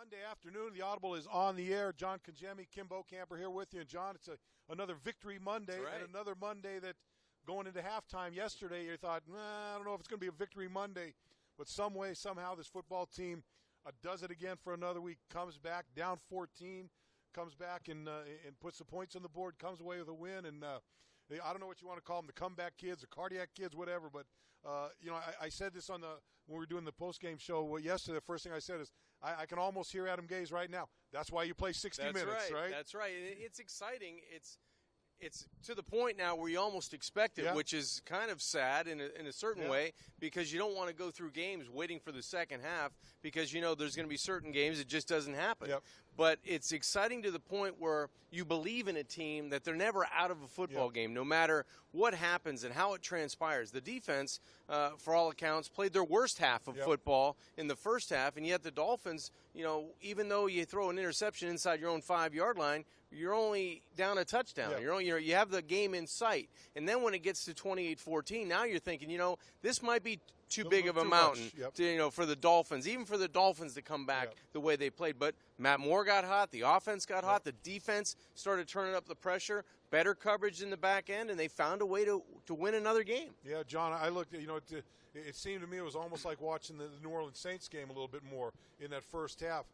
Monday afternoon, the Audible is on the air. John Congemi, Kim Bokamper here with you. And, John, it's another Victory Monday, right. and another Monday that going into halftime yesterday, you thought, I don't know if it's going to be a Victory Monday. But some way, somehow, this football team does it again for another week, comes back down 14, comes back and puts the points on the board, comes away with a win. And I don't know what you want to call them, the comeback kids, the cardiac kids, whatever. But, I said this when we were doing the postgame show yesterday. The first thing I said is, I can almost hear Adam Gase right now. That's why you play 60 minutes, right? That's right. And it's exciting. It's to the point now where you almost expect it, which is kind of sad in a certain way, because you don't want to go through games waiting for the second half because you know there's going to be certain games it just doesn't happen. But it's exciting to the point where you believe in a team that they're never out of a football game, no matter what happens and how it transpires. The defense, for all accounts, played their worst half of football in the first half, and yet the Dolphins, even though you throw an interception inside your own 5-yard line, you're only down a touchdown. You have the game in sight. And then when it gets to 28-14, now you're thinking, this might be too big of a mountain for the Dolphins, even for the Dolphins to come back the way they played. But Matt Moore got hot. The offense got hot. The defense started turning up the pressure, better coverage in the back end, and they found a way to win another game. Yeah, John, I looked at, it seemed to me it was almost like watching the New Orleans Saints game a little bit more in that first half.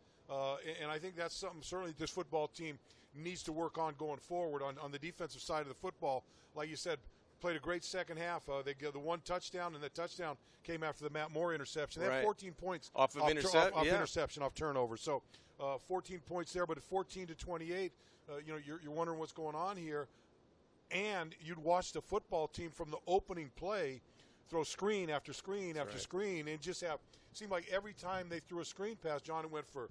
And I think that's something certainly this football team needs to work on going forward on the defensive side of the football. Like you said, played a great second half. They got the one touchdown, and that touchdown came after the Matt Moore interception. They had 14 points off interception, off turnover. So 14 points there, but at 14-28, you're wondering what's going on here. And you'd watch the football team from the opening play throw screen after screen after screen, and just seemed like every time they threw a screen pass, John, it went for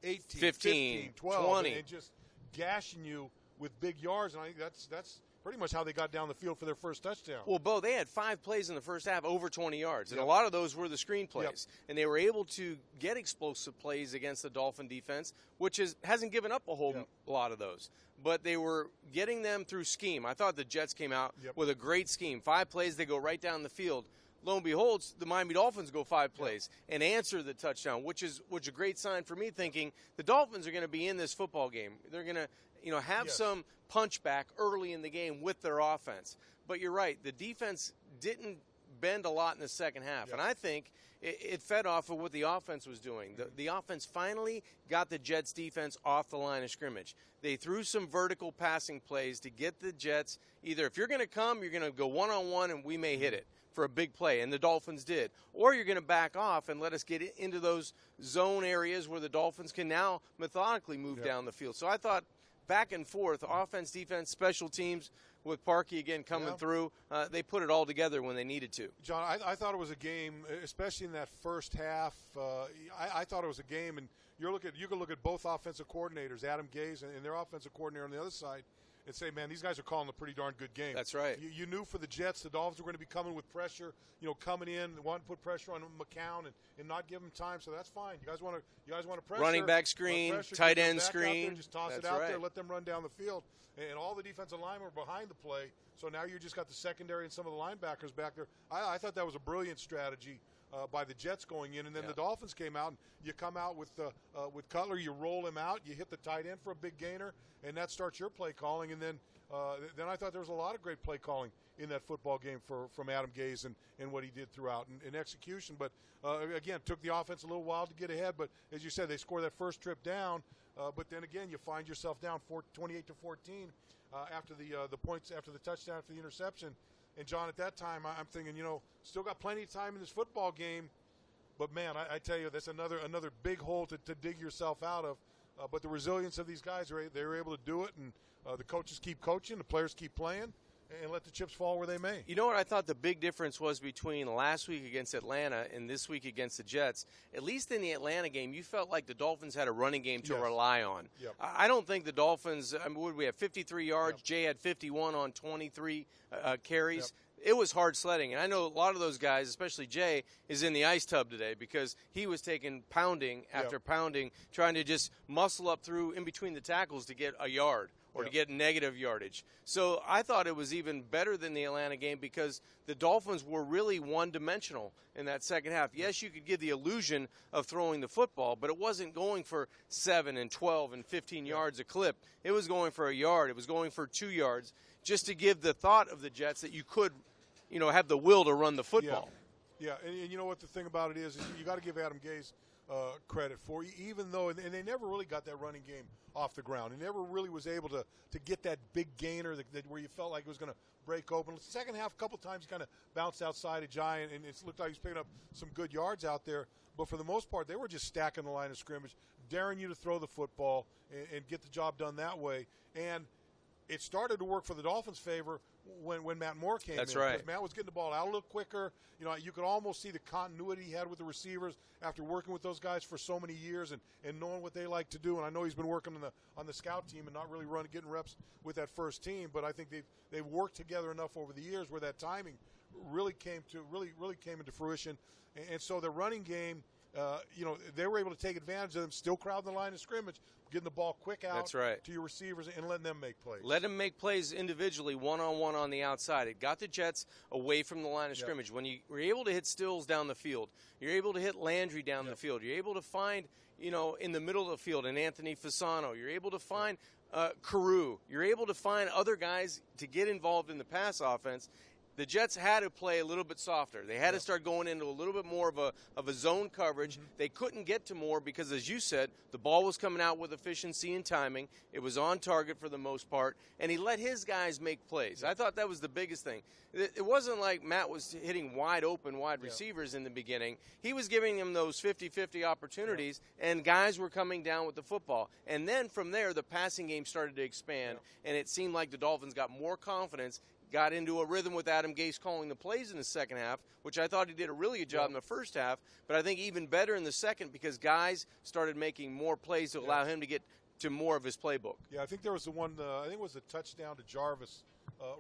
18, 15, 12, 20. and just gashing you with big yards. And I think that's pretty much how they got down the field for their first touchdown. Well, Bo, they had 5 plays in the first half over 20 yards, and a lot of those were the screen plays. And they were able to get explosive plays against the Dolphin defense, which hasn't given up a whole lot of those. But they were getting them through scheme. I thought the Jets came out with a great scheme. 5 plays, they go right down the field. Lo and behold, the Miami Dolphins go 5 plays and answer the touchdown, which is a great sign for me, thinking the Dolphins are going to be in this football game. They're going to have some punch back early in the game with their offense. But you're right, the defense didn't bend a lot in the second half. And I think it fed off of what the offense was doing. The offense finally got the Jets' defense off the line of scrimmage. They threw some vertical passing plays to get the Jets, either if you're going to come, you're going to go one-on-one and we may hit it for a big play, and the Dolphins did. Or you're going to back off and let us get into those zone areas where the Dolphins can now methodically move down the field. So I thought back and forth, offense, defense, special teams, with Parkey again coming through, they put it all together when they needed to. John, I thought it was a game, especially in that first half. I thought it was a game, and you can look at both offensive coordinators, Adam Gase and their offensive coordinator on the other side, and say, man, these guys are calling a pretty darn good game. That's right. You knew for the Jets, the Dolphins were going to be coming with pressure, coming in, wanting to put pressure on McCown and not give him time. So that's fine. You guys want to pressure. Running back screen, tight end screen. There, just toss it out there, let them run down the field. And all the defensive linemen were behind the play. So now you just got the secondary and some of the linebackers back there. I thought that was a brilliant strategy by the Jets going in, and then the Dolphins came out. And you come out with Cutler, you roll him out, you hit the tight end for a big gainer, and that starts your play calling. And then I thought there was a lot of great play calling in that football game from Adam Gase and what he did throughout in execution. But again, took the offense a little while to get ahead. But as you said, they score that first trip down. But then again, you find yourself down 28-14 after the points, after the touchdown, after the interception. And, John, at that time, I'm thinking, still got plenty of time in this football game. But, man, I tell you, that's another big hole to dig yourself out of. But the resilience of these guys, they were able to do it. And the coaches keep coaching, the players keep playing, and let the chips fall where they may. You know what I thought the big difference was between last week against Atlanta and this week against the Jets? At least in the Atlanta game, you felt like the Dolphins had a running game to rely on. I don't think the Dolphins, what did we have, 53 yards? Jay had 51 on 23 carries. It was hard sledding. And I know a lot of those guys, especially Jay, is in the ice tub today because he was taking pounding after pounding, trying to just muscle up through in between the tackles to get a yard or to get negative yardage. So I thought it was even better than the Atlanta game because the Dolphins were really one-dimensional in that second half. Yes, you could give the illusion of throwing the football, but it wasn't going for 7 and 12 and 15 yards a clip. It was going for a yard. It was going for 2 yards just to give the thought of the Jets that you could, have the will to run the football. Yeah, and you know what the thing about it is you got to give Adam Gase credit for, even though, and they never really got that running game off the ground. He never really was able to get that big gainer that where you felt like it was going to break open. The second half, a couple times, he kind of bounced outside a Giant, and it looked like he was picking up some good yards out there. But for the most part, they were just stacking the line of scrimmage, daring you to throw the football and get the job done that way. And it started to work for the Dolphins' favor when Matt Moore came in. That's right. Because Matt was getting the ball out a little quicker. You could almost see the continuity he had with the receivers after working with those guys for so many years and knowing what they like to do. And I know he's been working on the scout team and not really getting reps with that first team. But I think they've worked together enough over the years where that timing really came into fruition. And so the running game, they were able to take advantage of them, still crowding the line of scrimmage, getting the ball quick out to your receivers and letting them make plays. Let them make plays individually, one-on-one on the outside. It got the Jets away from the line of scrimmage. When you were able to hit Stills down the field, you're able to hit Landry down the field, you're able to find, in the middle of the field, an Anthony Fasano, you're able to find Carew, you're able to find other guys to get involved in the pass offense. The Jets had to play a little bit softer. They had to start going into a little bit more of a zone coverage. Mm-hmm. They couldn't get to more because, as you said, the ball was coming out with efficiency and timing. It was on target for the most part, and he let his guys make plays. I thought that was the biggest thing. It wasn't like Matt was hitting wide receivers in the beginning. He was giving them those 50-50 opportunities, and guys were coming down with the football. And then from there, the passing game started to expand, and it seemed like the Dolphins got more confidence, got into a rhythm with Adam Gase calling the plays in the second half, which I thought he did a really good job in the first half, but I think even better in the second because guys started making more plays to allow him to get to more of his playbook. Yeah, I think there was the one, I think it was a touchdown to Jarvis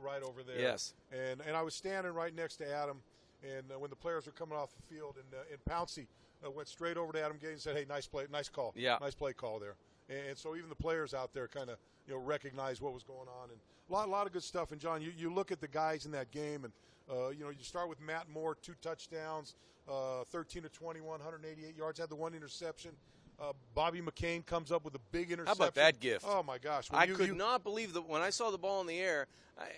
right over there. Yes. And I was standing right next to Adam, and when the players were coming off the field, and Pouncey went straight over to Adam Gase and said, hey, nice play, nice call. Yeah. Nice play call there. And so even the players out there kind of recognized what was going on, and a lot of good stuff. And John, you look at the guys in that game, and you start with Matt Moore, 2 touchdowns, 13 to 21, 188 yards, had the 1 interception. Bobby McCain comes up with a big interception. How about that gift? Oh my gosh! I could not believe that when I saw the ball in the air.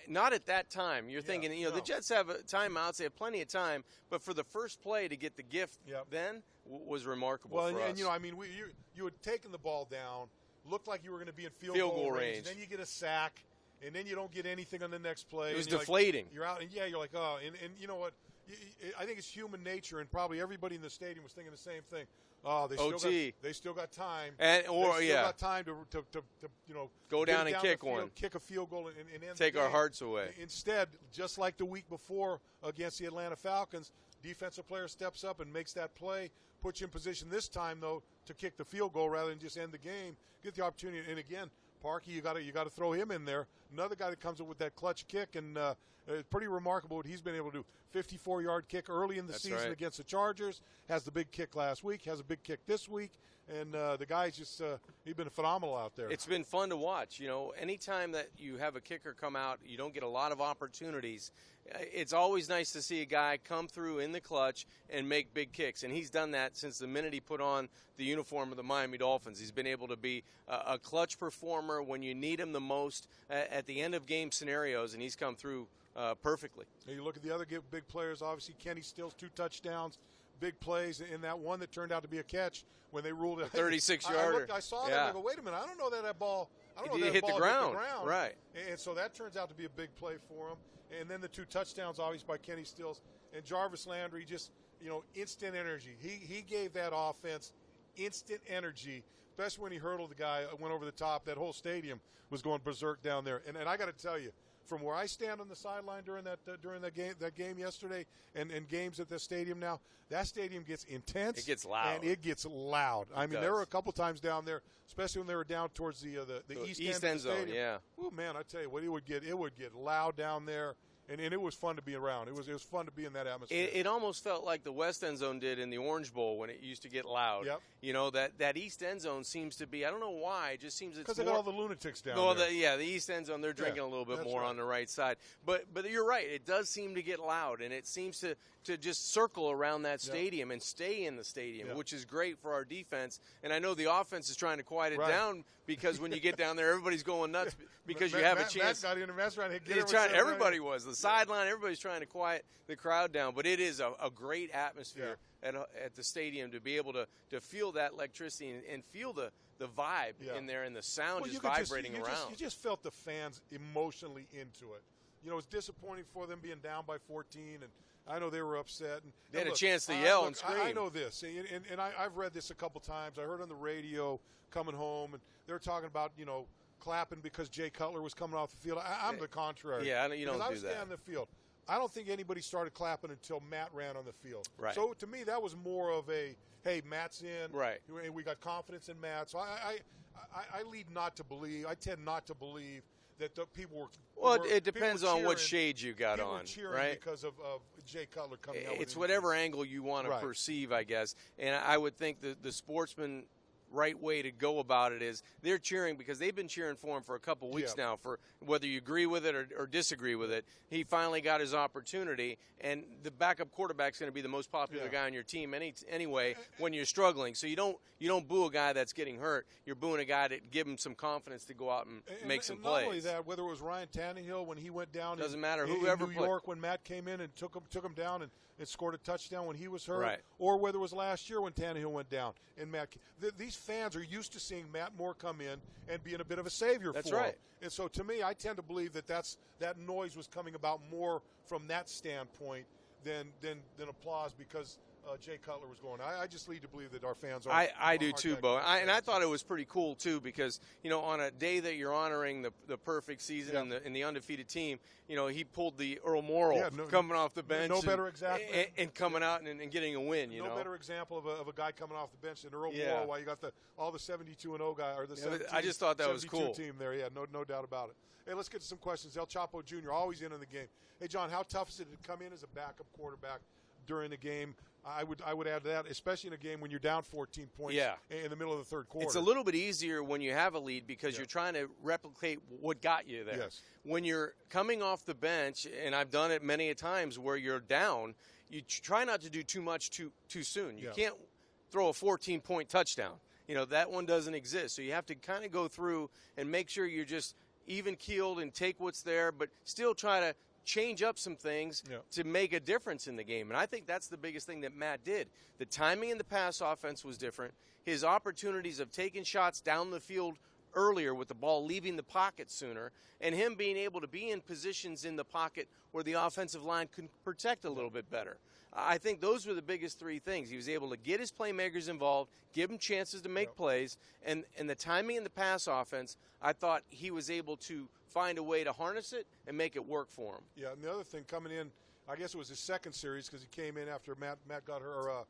Not at that time. You're thinking, the Jets have timeouts; they have plenty of time. But for the first play to get the gift, then was remarkable. Well, for us. And you had taken the ball down, looked like you were going to be in field goal range. And then you get a sack, and then you don't get anything on the next play. It was deflating. You're out, and you're like, oh, and you know what? I think it's human nature, and probably everybody in the stadium was thinking the same thing. Oh, they still got time, got time to go down and kick one, kick a field goal, and end take our hearts away. Instead, just like the week before against the Atlanta Falcons, defensive player steps up and makes that play, puts you in position this time though to kick the field goal rather than just end the game. Get the opportunity, and again, Parkey, you got to throw him in there. Another guy that comes up with that clutch kick, and it's pretty remarkable what he's been able to do. 54-yard kick early in the season against the Chargers. Has the big kick last week. Has a big kick this week. And the guy's just he's been phenomenal out there. It's been fun to watch. Anytime that you have a kicker come out, you don't get a lot of opportunities. It's always nice to see a guy come through in the clutch and make big kicks. And he's done that since the minute he put on the uniform of the Miami Dolphins. He's been able to be a clutch performer when you need him the most at the end of game scenarios, and he's come through perfectly. And you look at the other big players, obviously Kenny Stills, 2 touchdowns, big plays, in that one that turned out to be a catch when they ruled it. 36-yarder. I saw that and I go, wait a minute, I don't know that ball. Hit the ground. Right. And so that turns out to be a big play for him. And then the 2 touchdowns, obviously, by Kenny Stills. And Jarvis Landry, just, instant energy. He gave that offense instant energy, especially when he hurdled the guy, went over the top. That whole stadium was going berserk down there. And I got to tell you, from where I stand on the sideline during that game yesterday, and games at the stadium now, that stadium gets intense. It gets loud. And it gets loud. There were a couple times down there, especially when they were down towards the east end of the zone. stadium. Yeah. Oh man, I tell you what, it would get loud down there. And it was fun to be around. It was fun to be in that atmosphere. It almost felt like the West End Zone did in the Orange Bowl when it used to get loud. Yep. You know, that East End Zone seems to be, I don't know why, it just seems it's because they got all the lunatics down there. The East End Zone, they're drinking a little bit more on the right side. But you're right, it does seem to get loud, and it seems to just circle around that stadium and stay in the stadium, which is great for our defense. And I know the offense is trying to quiet it down because when you get down there, everybody's going nuts because you have a chance. Matt got in and Matt's trying to everybody was. The sideline, everybody's trying to quiet the crowd down. But it is a great atmosphere at the stadium to be able to feel that electricity and feel the vibe in there, and the sound just vibrating around. You just felt the fans emotionally into it. You know, it was disappointing for them being down by 14, and I know they were upset. And they had a chance to yell and scream. I know this, and I've read this a couple times. I heard on the radio coming home, and they were talking about, you know, clapping because Jay Cutler was coming off the field. I'm the contrary. Yeah, you don't do that. I was standing on the field. I don't think anybody started clapping until Matt ran on the field. Right. So to me, that was more of a, hey, Matt's in. Right. We got confidence in Matt. So I tend not to believe that the people were. Well, it depends on what shade you got on, right? Because of Jay Cutler coming out. It's whatever angle you want to perceive, I guess. And I would think the sportsman right way to go about it is they're cheering because they've been cheering for him for a couple weeks now, for whether you agree with it or disagree with it. He finally got his opportunity, and the backup quarterback's going to be the most popular guy on your team anyway when you're struggling. So you don't boo a guy that's getting hurt. You're booing a guy to give him some confidence to go out and make some plays. Not only that, whether it was Ryan Tannehill when he went down doesn't matter in whoever New York when Matt came in and took him down and scored a touchdown when he was hurt, right, or whether it was last year when Tannehill went down and Matt. These fans are used to seeing Matt Moore come in and being a bit of a savior for them. And so to me, I tend to believe that noise was coming about more from that standpoint than applause because Jay Cutler was going. I just lead to believe that our fans are. I do too, Bo. And I thought it was pretty cool too because, you know, on a day that you're honoring the perfect season and the undefeated team, you know, he pulled the Earl Morrall coming off the bench. No better example. And coming out and getting a win. You know, no better example of a guy coming off the bench than Earl Morrall. While you got all the 72-0 guy or the 17, I just thought that was cool. Team there. Yeah, no doubt about it. Hey, let's get to some questions. El Chapo Jr. always in the game. Hey, John, how tough is it to come in as a backup quarterback during the game? I would add to that, especially in a game when you're down 14 points in the middle of the third quarter. It's a little bit easier when you have a lead because you're trying to replicate what got you there. Yes. When you're coming off the bench, and I've done it many a times where you're down, you try not to do too much too soon. You can't throw a 14-point touchdown. You know, that one doesn't exist. So you have to kind of go through and make sure you're just even-keeled and take what's there, but still try to change up some things to make a difference in the game. And I think that's the biggest thing that Matt did. The timing in the pass offense was different. His opportunities of taking shots down the field earlier with the ball leaving the pocket sooner, and him being able to be in positions in the pocket where the offensive line could protect a little bit better. I think those were the biggest three things. He was able to get his playmakers involved, give them chances to make plays, and the timing in the pass offense, I thought he was able to find a way to harness it and make it work for him. Yeah, and the other thing coming in, I guess it was his second series because he came in after Matt got hurt,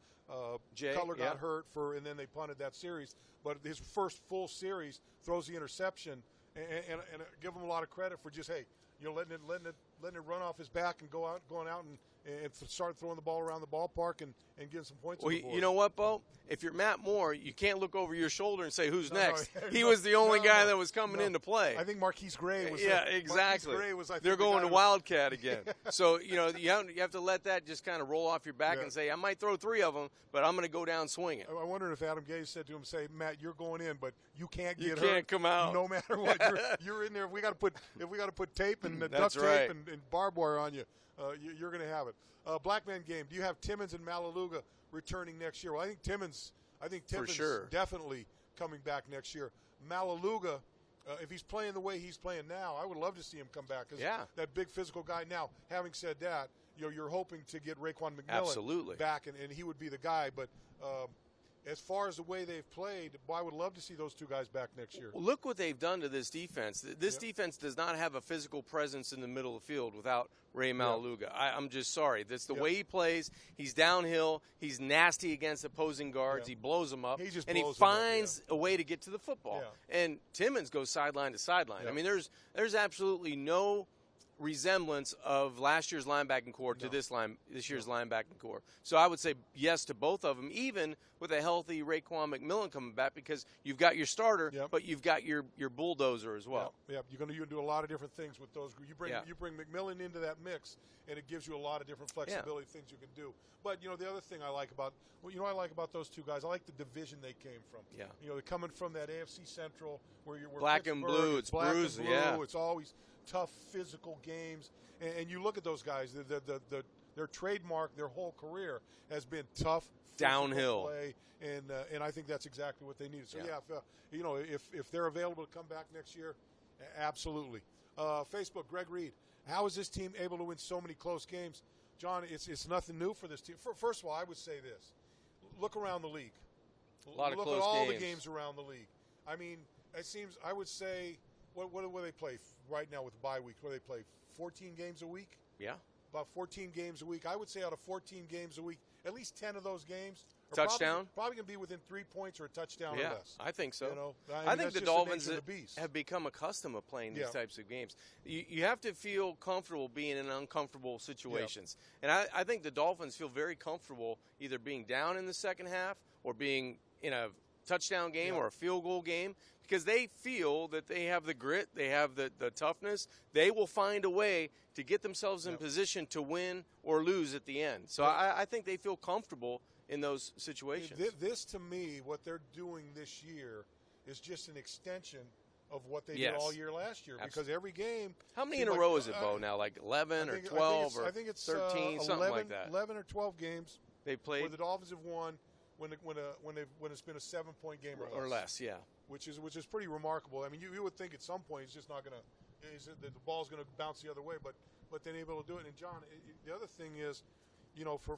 Cutler got hurt and then they punted that series. But his first full series throws the interception, and give him a lot of credit for just letting it run off his back and going out and start throwing the ball around the ballpark and getting some points. Well, on the board. You know what, Bo? If you're Matt Moore, you can't look over your shoulder and say, who's next? He was the only guy that was coming into play. I think Marquise Gray was. Yeah, exactly. Gray was, they're going to Wildcat again. So, you know, you have to let that just kind of roll off your back and say, I might throw three of them, but I'm going to go down swinging. I wonder if Adam Gase said to him, Matt, you're going in, but you can't get hurt. You can't come out. No matter what. You're in there. If we got to put tape and duct tape and barbed wire on you, you're going to have it. Black Man game. Do you have Timmons and Malaluga returning next year? Well, I think Timmons for sure. Definitely coming back next year. Malaluga, if he's playing the way he's playing now, I would love to see him come back. That big physical guy. Now, having said that, you're hoping to get Raekwon McMillan back, and he would be the guy. But as far as the way they've played, I would love to see those two guys back next year. Well, look what they've done to this defense. This defense does not have a physical presence in the middle of the field without Ray Malaluga. I'm just sorry. That's the way he plays. He's downhill. He's nasty against opposing guards. He blows them up. He finds a way to get to the football. And Timmons goes sideline to sideline. I mean, there's absolutely no resemblance of last year's linebacking core to this year's linebacking core. So I would say yes to both of them, even with a healthy Raekwon McMillan coming back, because you've got your starter, but you've got your bulldozer as well. You're going to do a lot of different things with those. You bring McMillan into that mix, and it gives you a lot of different flexibility things you can do. But the other thing I like about those two guys, I like the division they came from. Yeah. They're coming from that AFC Central where black and blue. It's black bruised. And blue. Yeah. It's always tough physical games, and you look at those guys. Their trademark, their whole career has been tough downhill play, and I think that's exactly what they need. So if they're available to come back next year, absolutely. Facebook, Greg Reed, how is this team able to win so many close games? John, it's nothing new for this team. First of all, I would say this: look around the league. A lot of look close at all games. the games around the league. I mean, it seems I would say. What do they play right now with the bye weeks? What do they play? 14 games a week? Yeah. About 14 games a week. I would say out of 14 games a week, at least 10 of those games are touchdown? Probably going to be within 3 points or a touchdown or less. I think so. I think the Dolphins have become accustomed to playing these types of games. You have to feel comfortable being in uncomfortable situations. And I think the Dolphins feel very comfortable either being down in the second half or being in a touchdown game or a field goal game, because they feel that they have the grit, they have the toughness. They will find a way to get themselves in position to win or lose at the end. So I think they feel comfortable in those situations. This, to me, what they're doing this year is just an extension of what they did all year last year. Because every game. How many in a row is it, Bo, now? Like 11 or 12 or 13, something like that? 11 or 12 games they played where the Dolphins have won when it's been a 7-point game or less. Which is pretty remarkable. I mean, you would think at some point it's just not going to – the ball's going to bounce the other way, but they're able to do it. And, John, the other thing is,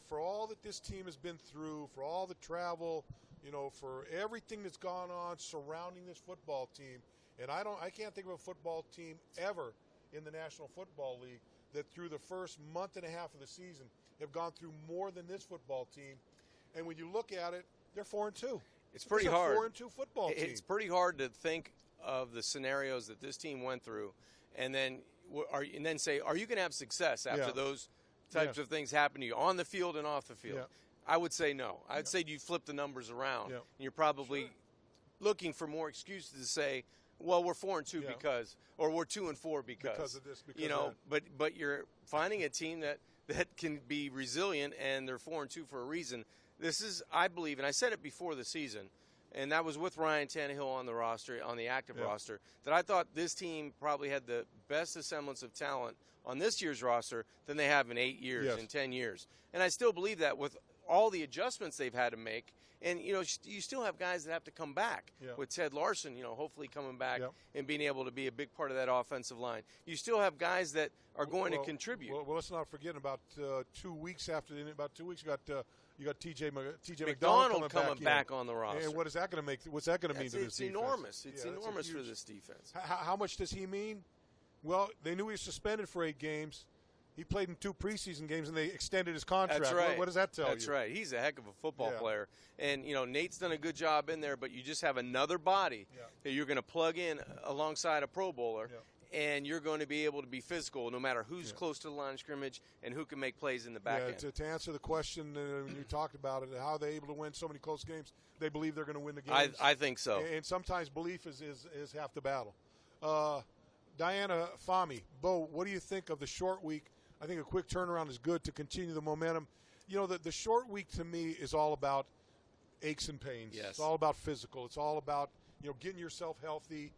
for all that this team has been through, for all the travel, for everything that's gone on surrounding this football team, and I can't think of a football team ever in the National Football League that through the first month and a half of the season have gone through more than this football team. And when you look at it, they're 4-2. It's pretty hard. 4-2 football team. It's pretty hard to think of the scenarios that this team went through, and then say, are you going to have success after those types of things happen to you on the field and off the field? I would say no. I'd say you flip the numbers around, and you're probably looking for more excuses to say, well, we're 4-2 because, or we're 2-4 because of this. But you're finding a team that can be resilient, and they're 4-2 for a reason. This is, I believe, and I said it before the season, and that was with Ryan Tannehill on the roster, on the active roster, that I thought this team probably had the best semblance of talent on this year's roster than they have in 8 years, in 10 years. And I still believe that with all the adjustments they've had to make. And, you still have guys that have to come back with Ted Larson, hopefully coming back and being able to be a big part of that offensive line. You still have guys that are going to contribute. Well, let's not forget about 2 weeks you got TJ McDonald coming back on the roster. And what is that going to make? What's that going to mean to this defense? Enormous. It's enormous for this defense. How much does he mean? Well, they knew he was suspended for 8 games. He played in 2 preseason games, and they extended his contract. That's right. What does that tell you? That's right. He's a heck of a football player. And, Nate's done a good job in there, but you just have another body that you're going to plug in alongside a Pro Bowler, and you're going to be able to be physical no matter who's close to the line of scrimmage and who can make plays in the back end. To answer the question, when you talked about it, how they're able to win so many close games, they believe they're going to win the games. I think so. And sometimes belief is half the battle. Diana Fahmy, Bo, what do you think of the short week? I think a quick turnaround is good to continue the momentum. The short week to me is all about aches and pains. Yes. It's all about physical. It's all about getting yourself healthy.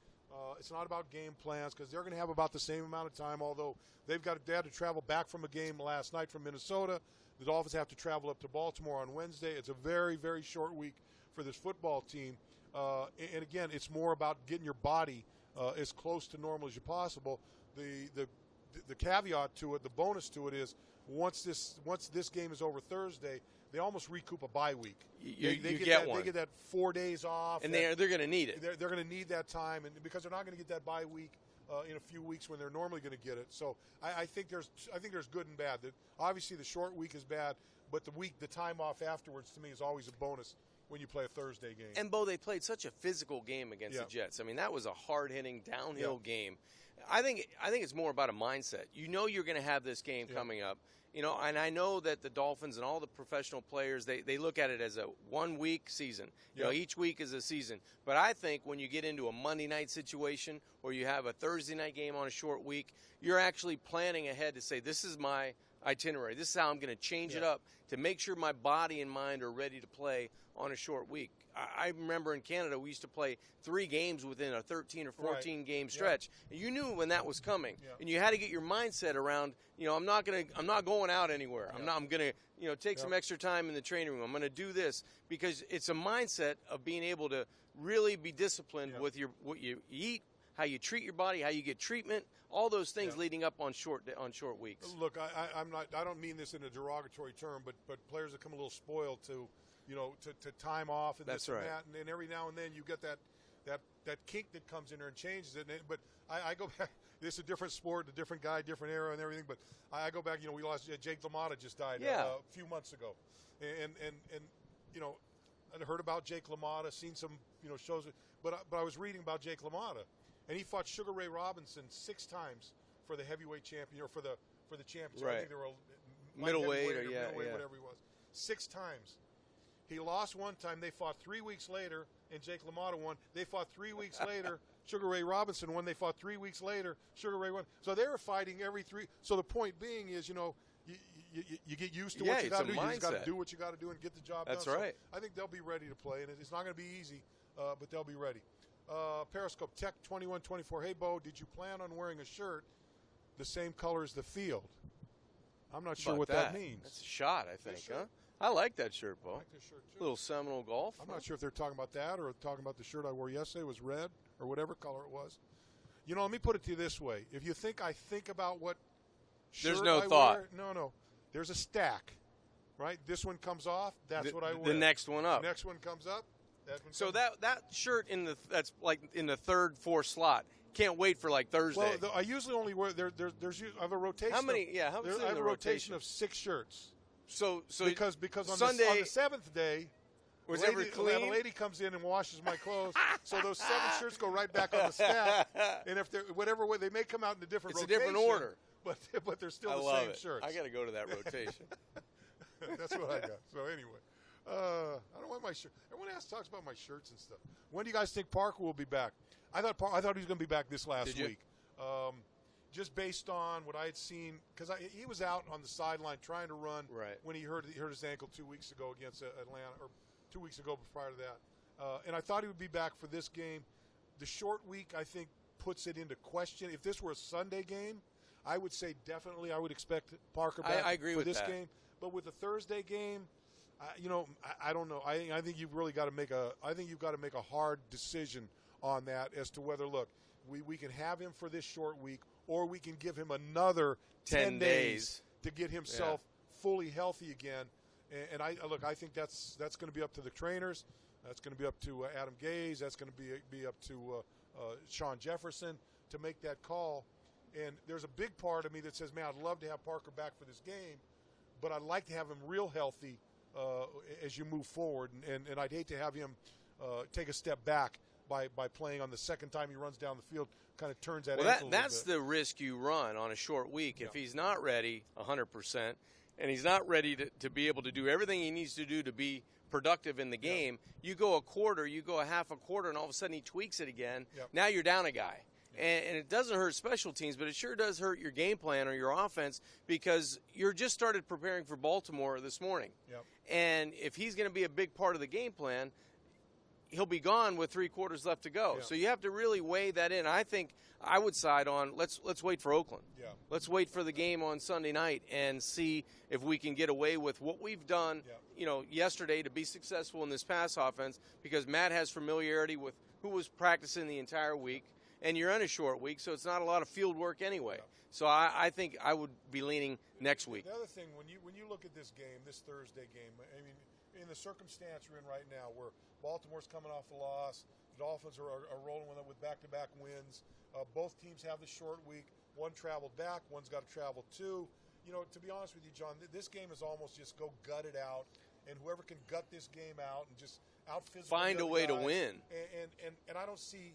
It's not about game plans because they're going to have about the same amount of time, although they had to travel back from a game last night from Minnesota. The Dolphins have to travel up to Baltimore on Wednesday. It's a very, very short week for this football team. And again, it's more about getting your body as close to normal as you possible. The caveat to it, the bonus to it is once this game is over Thursday, they almost recoup a bye week. They get that 4 days off, and they're going to need it. They're going to need that time, and because they're not going to get that bye week in a few weeks when they're normally going to get it. So I think there's good and bad. Obviously, the short week is bad, but the time off afterwards to me is always a bonus when you play a Thursday game. And, Bo, they played such a physical game against the Jets. I mean, that was a hard-hitting, downhill game. I think it's more about a mindset. You know you're going to have this game coming up. You know, and I know that the Dolphins and all the professional players, they look at it as a one-week season. You know, each week is a season. But I think when you get into a Monday night situation or you have a Thursday night game on a short week, you're actually planning ahead to say, this is my itinerary. This is how I'm going to change it up to make sure my body and mind are ready to play on a short week. I remember in Canada we used to play 3 games within a 13 or 14 game stretch. And you knew when that was coming, and you had to get your mindset around. You know, I'm not going out anywhere. I'm going to take some extra time in the training room. I'm going to do this because it's a mindset of being able to really be disciplined with what you eat, how you treat your body, how you get treatment, all those things leading up on short weeks. Look, I don't mean this in a derogatory term, but players become a little spoiled to time off and this and that, and every now and then you get that kink that comes in there and changes it. But I go back. This is a different sport, a different guy, different era, and everything. But I go back. You know, we lost Jake LaMotta just died a few months ago, and you know, I heard about Jake LaMotta, seen some shows, but I was reading about Jake LaMotta, and he fought Sugar Ray Robinson 6 times for the heavyweight champion or for the championship. Right. I think they were middleweight or middleweight, whatever he was. 6 times. He lost one time. They fought 3 weeks later, and Jake LaMotta won. They fought 3 weeks later. Sugar Ray Robinson won. They fought 3 weeks later. Sugar Ray won. So they were fighting every 3. So the point being is, you get used to what you got to do. You just got to do what you got to do and get the job done. That's right. So I think they'll be ready to play, and it's not going to be easy, but they'll be ready. Periscope Tech 2124. Hey, Bo, did you plan on wearing a shirt the same color as the field? I'm not sure what that means. That's a shot, I think, huh? I like that shirt, Bo. I like this shirt, too. Little Seminole Golf. I'm not sure if they're talking about that or talking about the shirt I wore yesterday was red or whatever color it was. You know, let me put it to you this way. If you think I think about what shirt There's no I thought. wear, no. There's a stack, right? This one comes off, that's what I wear. The next one up. The next one comes up, that one So comes up. that shirt that's like in the 3rd, 4th slot. Can't wait for like Thursday. Well, I usually only wear I have a rotation. How many? I have a rotation of 6 shirts. So because on Sunday, on the 7th day, was ever clean? A lady comes in and washes my clothes, so those 7 shirts go right back on the stack. And if they're whatever way, they may come out in a different rotation. It's a different order, but they're still I the love same it. shirts. I got to go to that rotation. That's what I got. So anyway, I don't want my shirt. Everyone talks about my shirts and stuff. When do you guys think Parker will be back? I thought he was going to be back this last week. Just based on what I had seen, because he was out on the sideline trying to run when he hurt his ankle 2 weeks ago against Atlanta, or 2 weeks ago prior to that. And I thought he would be back for this game. The short week, I think, puts it into question. If this were a Sunday game, I would say definitely I would expect Parker back I agree for with this that. game. But with the Thursday game, I don't know. I think you've really got to make a hard decision on that as to whether, look, we can have him for this short week, or we can give him another 10 days to get himself fully healthy again. And I think that's going to be up to the trainers. That's going to be up to Adam Gase. That's going to be up to Sean Jefferson to make that call. And there's a big part of me that says, man, I'd love to have Parker back for this game, but I'd like to have him real healthy as you move forward. And I'd hate to have him take a step back by playing on the second time he runs down the field, kind of turns that ankle. That's the risk you run on a short week. If he's not ready 100%, and he's not ready to be able to do everything he needs to do to be productive in the game, you go a quarter, you go a half a quarter, and all of a sudden he tweaks it again. Now you're down a guy. And it doesn't hurt special teams, but it sure does hurt your game plan or your offense, because you're just started preparing for Baltimore this morning. And if he's going to be a big part of the game plan, he'll be gone with 3 quarters left to go. So you have to really weigh that in. I think I would side on let's wait for Oakland. Let's wait for the game on Sunday night and see if we can get away with what we've done, yesterday to be successful in this pass offense, because Matt has familiarity with who was practicing the entire week, and you're in a short week, so it's not a lot of field work anyway. So I think I would be leaning next week. The other thing, when you look at this game, this Thursday game, I mean, in the circumstance we're in right now, where Baltimore's coming off a loss, the Dolphins are rolling with back-to-back wins. Both teams have the short week. One traveled back, one's got to travel too. To be honest with you, John, this game is almost just go gut it out, and whoever can gut this game out and just out-physical. Find a way to win. And I don't see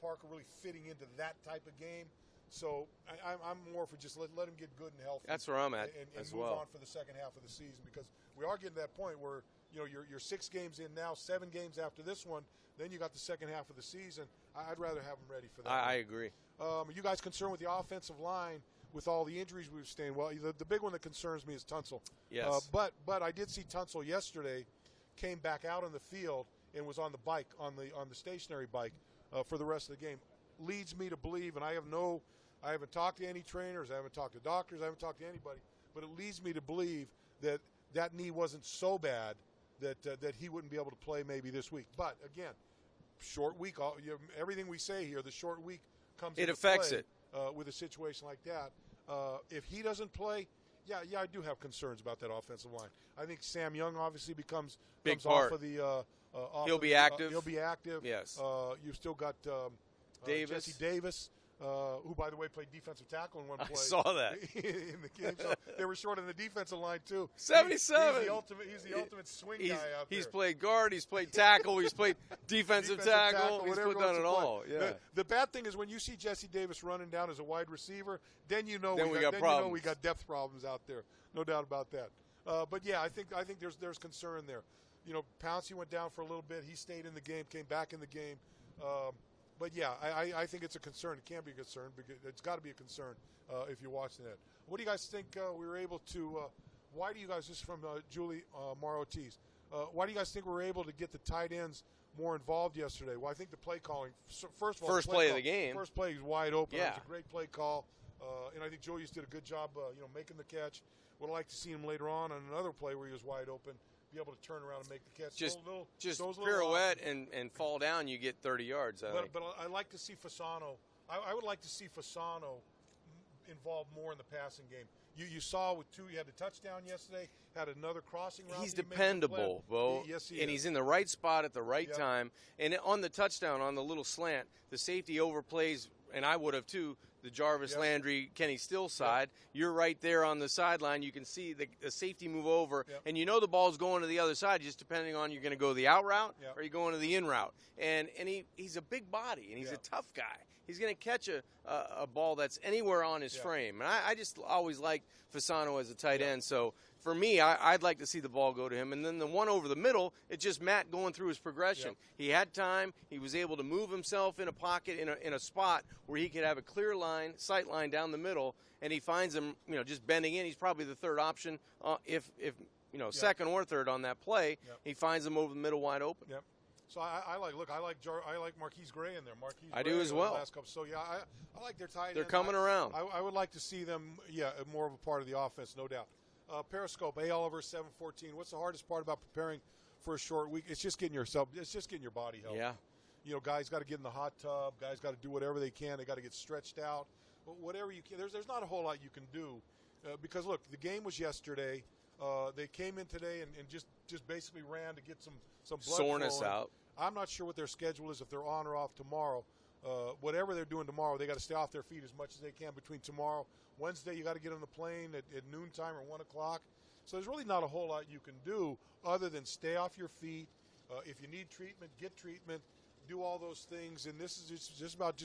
Parker really fitting into that type of game. So I'm more for just let him get good and healthy. That's where I'm at and as move well. on for the second half of the season, because we are getting to that point where you're 6 games in now, 7 games after this one. Then you got the second half of the season. I'd rather have them ready for that. I agree. Are you guys concerned with the offensive line with all the injuries we've sustained? Well, the big one that concerns me is Tunsil. Yes. But I did see Tunsil yesterday came back out on the field and was on the bike, on the stationary bike for the rest of the game. Leads me to believe, and I haven't talked to any trainers, I haven't talked to doctors, I haven't talked to anybody, but it leads me to believe that knee wasn't so bad that he wouldn't be able to play maybe this week. But again, short week. Everything we say here, the short week comes. It affects play, it with a situation like that. If he doesn't play, yeah, I do have concerns about that offensive line. I think Sam Young obviously comes part off of the. He'll be active. He'll be active. Yes. You've still got Davis. Jesse Davis. Who, by the way, played defensive tackle in one play. I saw that in the game. So they were short on the defensive line too. 77. He's the ultimate swing guy out there. He's played guard. He's played tackle. He's played defensive tackle. He's done it all. Yeah. The bad thing is when you see Jesse Davis running down as a wide receiver, then you know we got problems. You know we got depth problems out there. No doubt about that. But yeah, I think there's concern there. Pouncey went down for a little bit. He stayed in the game, came back in the game. But yeah, I think it's a concern. It can be a concern because it's got to be a concern if you're watching that. What do you guys think we were able to? Why do you guys? This is from Julie Mar-Ortiz. Why do you guys think we were able to get the tight ends more involved yesterday? Well, I think the play calling. First of all, first play of the game. First play is wide open. Yeah. It was a great play call, and I think Julius did a good job. Making the catch. Would like to see him later on another play where he was wide open. Be able to turn around and make the catch. Just pirouette and fall down, you get 30 yards. But I like to see Fasano. I would like to see Fasano involved more in the passing game. You saw with 2, he had a touchdown yesterday, had another crossing route. He's dependable, Bo. Yes, he and is. He's in the right spot at the right time. And on the touchdown, on the little slant, the safety overplays, and I would have too, the Jarvis Landry, Kenny Still side. You're right there on the sideline. You can see the safety move over, and you know the ball's going to the other side, just depending on you're going to go the out route or you're going to the in route. And he's a big body, and he's a tough guy. He's going to catch a ball that's anywhere on his frame. And I just always liked Fasano as a tight end. So for me, I'd like to see the ball go to him. And then the one over the middle, it's just Matt going through his progression. He had time. He was able to move himself in a pocket in a spot where he could have a clear sight line down the middle. And he finds him, just bending in. He's probably the third option if second or third on that play. He finds him over the middle wide open. Yep. So I like Marquise Gray in there. I do as well. Last couple. So yeah, I like their tight ends. They're coming around. I would like to see them, more of a part of the offense, no doubt. Periscope, A. Oliver 714. What's the hardest part about preparing for a short week? It's just getting your body healthy. Yeah. Guys got to get in the hot tub. Guys got to do whatever they can. They got to get stretched out. But whatever you can. There's not a whole lot you can do because look, the game was yesterday. They came in today and just basically ran to get some blood soreness flowing. out. I'm not sure what their schedule is if they're on or off tomorrow. Whatever they're doing tomorrow, they got to stay off their feet as much as they can between tomorrow. Wednesday, you got to get on the plane at noontime or 1 o'clock. So there's really not a whole lot you can do other than stay off your feet. If you need treatment, get treatment. Do all those things. And this is just about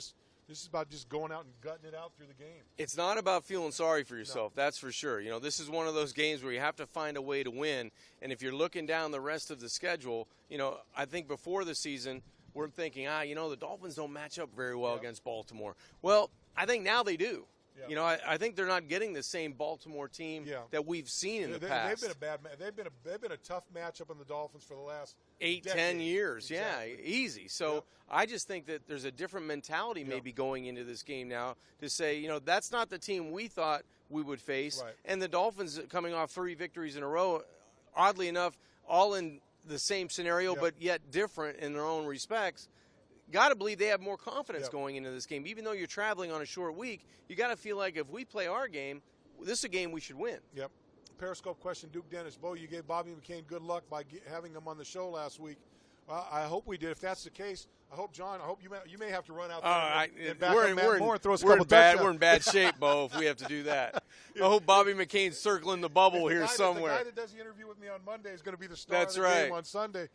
going out and gutting it out through the game. It's not about feeling sorry for yourself, that's for sure. This is one of those games where you have to find a way to win. And if you're looking down the rest of the schedule, I think before the season, we're thinking, the Dolphins don't match up very well against Baltimore. Well, I think now they do. Yeah. I think they're not getting the same Baltimore team that we've seen in the past. They've been a tough matchup on the Dolphins for the last 8-10 years. Exactly. Yeah, easy. So I just think that there's a different mentality maybe going into this game now to say, that's not the team we thought we would face. Right. And the Dolphins coming off 3 victories in a row, oddly enough, all in the same scenario, but yet different in their own respects. Got to believe they have more confidence going into this game. Even though you're traveling on a short week, you got to feel like if we play our game, this is a game we should win. Yep. Periscope question, Duke Dennis. Bo, you gave Bobby McCain good luck by having him on the show last week. I hope we did. If that's the case, I hope, John, you may have to run out there and back up Matt Moore and throw us a couple touchdowns. We're in bad shape, Bo, if we have to do that. I hope Bobby McCain's circling the bubble here somewhere. The guy that does the interview with me on Monday is going to be the star of the game on Sunday.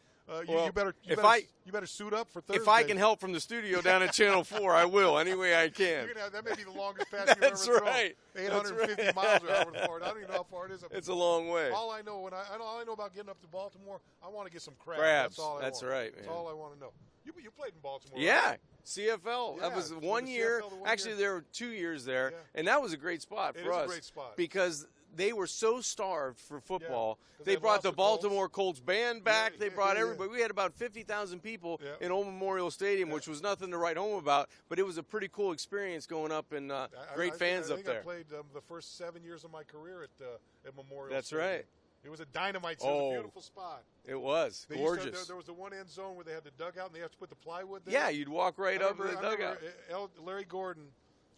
You better suit up for Thursday. If I can help from the studio down at Channel 4, I will any way I can. That may be the longest pass you've ever thrown. Right. 850 miles or however far. I don't even know how far it is. It's a long way. All I know all I know about getting up to Baltimore, I want to get some crabs. That's all I want. That's right, man. That's all I want to know. You played in Baltimore, yeah. right? CFL. Yeah, that was for one the year. CFL, Actually, there were 2 years there, and that was a great spot for us. It is a great spot. Because they were so starved for football. Yeah, they brought the Baltimore Colts band back. They brought everybody. We had about 50,000 people in Old Memorial Stadium, which was nothing to write home about, but it was a pretty cool experience going up and great fans up there. I played the first 7 years of my career at Memorial That's Stadium. right. It was a dynamite. It was a beautiful spot. It was gorgeous. There was the one end zone where they had the dugout, and they had to put the plywood there. Yeah, you'd walk right up to the dugout. Larry Gordon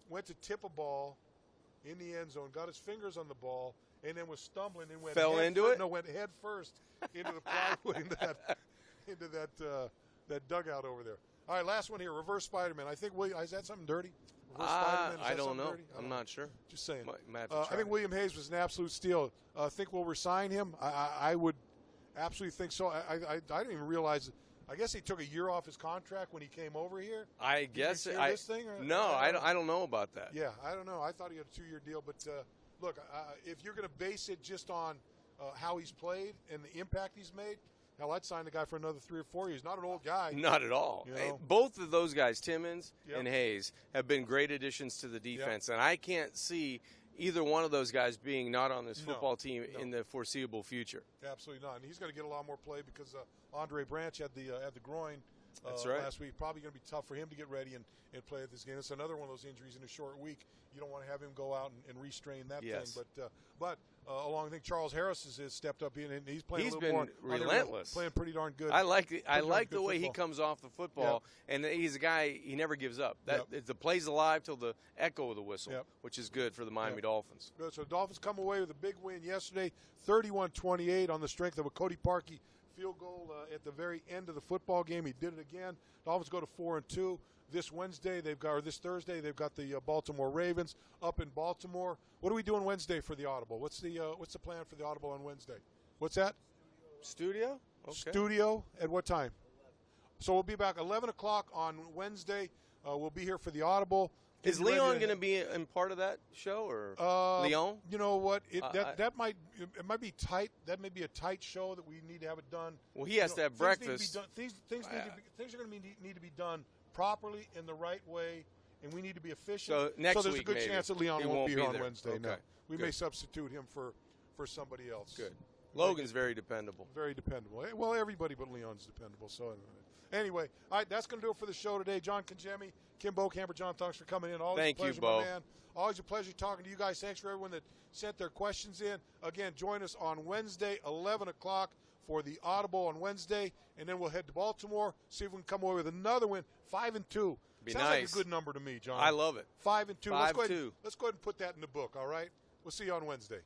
went to tip a ball in the end zone, got his fingers on the ball, and then was stumbling and went went head first into the plywood into that dugout over there. All right, last one here. Reverse Spider-Man. I think is that something dirty? I don't know. I'm not sure. Just saying. I think William Hayes was an absolute steal. Think we'll resign him? I would absolutely think so. I didn't even realize. I guess he took a year off his contract when he came over here. I guess. This thing? I don't know about that. Yeah, I don't know. I thought he had a 2-year deal. But look, if you're going to base it just on how he's played and the impact he's made, hell, I'd sign the guy for another 3 or 4 years. Not an old guy. Not at all. You know? Hey, both of those guys, Timmons and Hayes, have been great additions to the defense, and I can't see either one of those guys being not on this football team in the foreseeable future. Absolutely not. And he's going to get a lot more play because Andre Branch had the groin right. last week. Probably going to be tough for him to get ready and play at this game. It's another one of those injuries in a short week. You don't want to have him go out and restrain that thing. But along, I think Charles Harris has stepped up in, and he's playing a little more. He's been relentless. Playing pretty darn good. I like the way he comes off the football, and he's a guy, he never gives up. The play's alive till the echo of the whistle, which is good for the Miami Dolphins. Good. So the Dolphins come away with a big win yesterday, 31-28 on the strength of a Cody Parkey field goal at the very end of the football game. He did it again. Dolphins go to 4-2. This Thursday, they've got the Baltimore Ravens up in Baltimore. What are we doing Wednesday for the Audible? What's the plan for the Audible on Wednesday? What's that? Studio? Okay. Studio at what time? 11. So we'll be back 11 o'clock on Wednesday. We'll be here for the Audible. Is Leon going to be in part of that show, or Leon? You know what? That might be tight. That may be a tight show that we need to have it done. Well, he has to have breakfast. Things are going to need to be done properly in the right way, and we need to be efficient. So next week, there's a good maybe. chance that Leon won't be here on there. Wednesday. Okay. No, we Good. may substitute him for somebody else. Good. Logan's very dependable. Very dependable. Well, everybody but Leon's dependable. So anyway, all right, that's going to do it for the show today. John Congemi, Kim Bokamper, John, thanks for coming in. Always Thank a pleasure, you, Bo. my man. Always a pleasure talking to you guys. Thanks for everyone that sent their questions in. Again, join us on Wednesday, 11 o'clock for the Audible on Wednesday, and then we'll head to Baltimore, see if we can come away with another win, 5-2. Be Sounds nice. like a good number to me, John. I love it. 5-2. 5-2. Let's go ahead and put that in the book, all right? We'll see you on Wednesday.